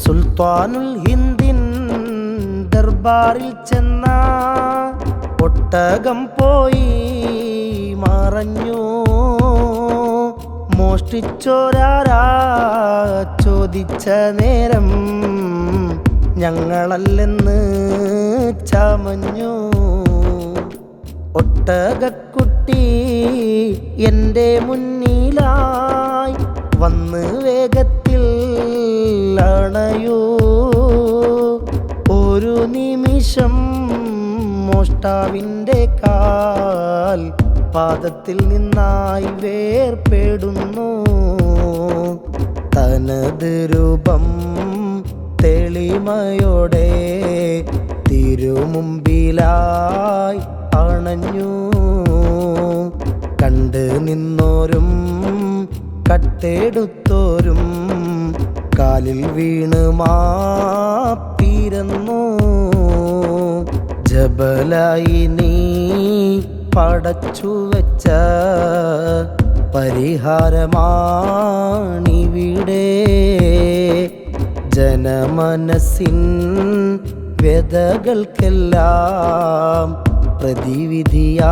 സുൽത്താനുൽ ഹിന്ദിൻ ദർബാറിൽ ചെന്ന ഒട്ടകം പോയി മറഞ്ഞു. മോഷ്ടിച്ചോരാരാ ചോദിച്ച നേരം ഞങ്ങളല്ലെന്ന് ചമഞ്ഞു. ഒട്ടകക്കുട്ടി എൻ്റെ മുന്നിലായി വന്ന് വേഗത്തിൽ അണയൂ. ഒരു നിമിഷം മോഷ്ടാവിൻ്റെ കാൽ പാദത്തിൽ നിന്നായി വേർപെടുന്നു. തനത് രൂപം തെളിമയോടെ തിരുമുമ്പിലായി അണഞ്ഞു. കണ്ട് നിന്നോരും കട്ടെടുത്തോരും കാലിൽ വീണ് മാപ്പിരന്നു. ജബലായി നീ പടച്ചു വെച്ച പരിഹാരമാണിവിടെ. ജനമനസ്സിൻ വ്യതകൾക്കെല്ലാം പ്രതിവിധിയാണിവിടെ.